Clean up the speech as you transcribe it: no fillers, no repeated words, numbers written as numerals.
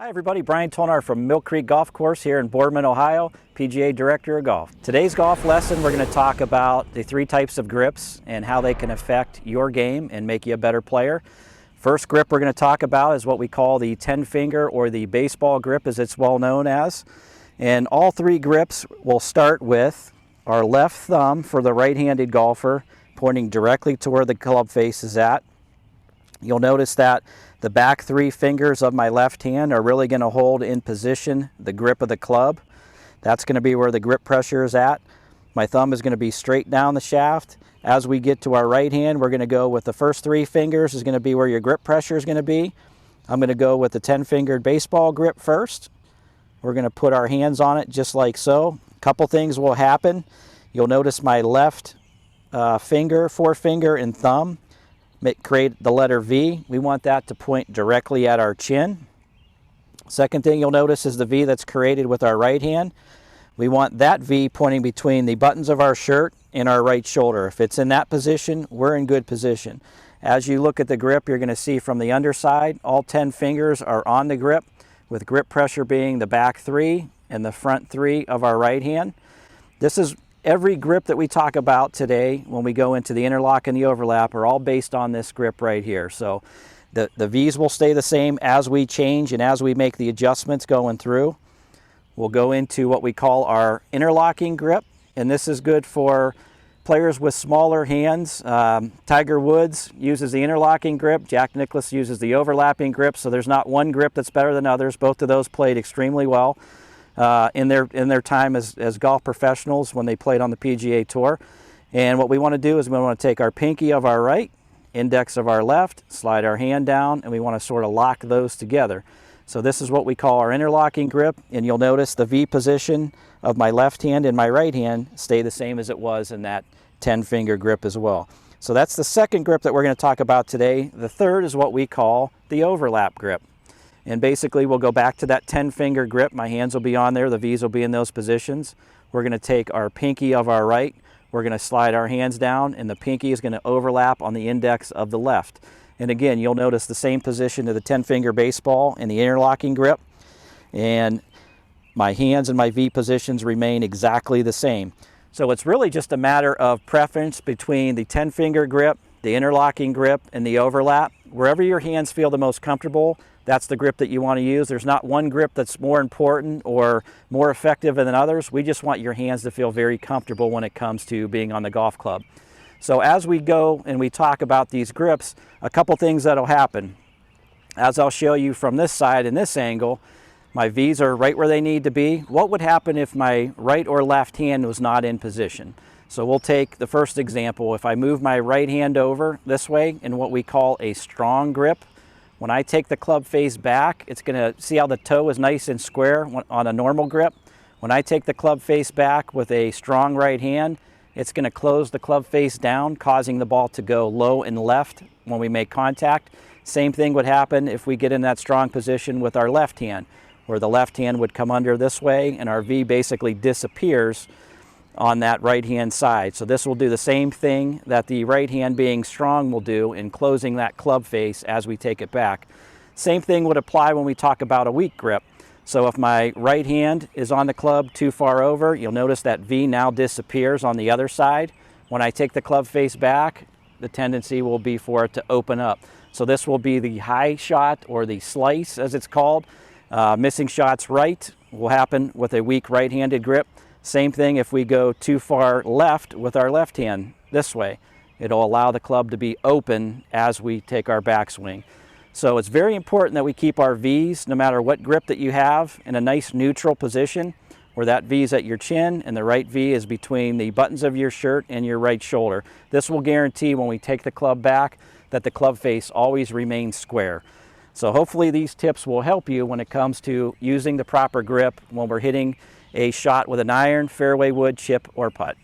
Hi everybody, Brian Tolnar from Mill Creek Golf Course here in Boardman, Ohio, PGA Director of Golf. Today's golf lesson we're going to talk about the three types of grips and how they can affect your game and make you a better player. First grip we're going to talk about is what we call the 10-finger or the baseball grip as it's well known as. And all three grips will start with our left thumb for the right-handed golfer pointing directly to where the club face is at. You'll notice that the back three fingers of my left hand are really going to hold in position the grip of the club. That's going to be where the grip pressure is at. My thumb is going to be straight down the shaft. As we get to our right hand, we're going to go with the first three fingers is going to be where your grip pressure is going to be. I'm going to go with the 10-fingered baseball grip first. We're going to put our hands on it just like so. A couple things will happen. You'll notice my left forefinger and thumb create the letter V. We want that to point directly at our chin. Second thing you'll notice is the V that's created with our right hand. We want that V pointing between the buttons of our shirt and our right shoulder. If it's in that position, we're in good position. As you look at the grip, you're going to see from the underside, all 10 fingers are on the grip, with grip pressure being the back three and the front three of our right hand. This is every grip that we talk about today when we go into the interlock and the overlap are all based on this grip right here. So the V's will stay the same as we change and as we make the adjustments going through. We'll go into what we call our interlocking grip, and this is good for players with smaller hands. Tiger Woods uses the interlocking grip. Jack Nicklaus uses the overlapping grip, so there's not one grip that's better than others. Both of those played extremely well in their time as golf professionals when they played on the PGA Tour. And what we want to do is we want to take our pinky of our right, index of our left, slide our hand down, and we want to sort of lock those together. So this is what we call our interlocking grip, and you'll notice the V position of my left hand and my right hand stay the same as it was in that 10-finger grip as well. So that's the second grip that we're going to talk about today. The third is what we call the overlap grip. And basically we'll go back to that 10-finger grip. My hands will be on there, the V's will be in those positions. We're going to take our pinky of our right, we're going to slide our hands down, and the pinky is going to overlap on the index of the left. And again, you'll notice the same position of the 10-finger baseball and the interlocking grip. And my hands and my V positions remain exactly the same. So it's really just a matter of preference between the 10-finger grip, the interlocking grip, and the overlap. Wherever your hands feel the most comfortable, that's the grip that you want to use. There's not one grip that's more important or more effective than others. We just want your hands to feel very comfortable when it comes to being on the golf club. So as we go and we talk about these grips, a couple things that'll happen. As I'll show you from this side and this angle, my V's are right where they need to be. What would happen if my right or left hand was not in position? So we'll take the first example. If I move my right hand over this way in what we call a strong grip, when I take the club face back, it's going to see how the toe is nice and square on a normal grip. When I take the club face back with a strong right hand, it's going to close the club face down, causing the ball to go low and left when we make contact. Same thing would happen if we get in that strong position with our left hand, where the left hand would come under this way and our V basically disappears on that right hand side. So this will do the same thing that the right hand being strong will do in closing that club face as we take it back. Same thing would apply when we talk about a weak grip. So if my right hand is on the club too far over, you'll notice that V now disappears on the other side. When I take the club face back, the tendency will be for it to open up. So this will be the high shot, or the slice as it's called. Missing shots right will happen with a weak right-handed grip. Same thing if we go too far left with our left hand this way. It'll allow the club to be open as we take our backswing. So it's very important that we keep our V's, no matter what grip that you have, in a nice neutral position where that V is at your chin and the right V is between the buttons of your shirt and your right shoulder. This will guarantee when we take the club back that the club face always remains square. So hopefully these tips will help you when it comes to using the proper grip when we're hitting a shot with an iron, fairway wood, chip, or putt.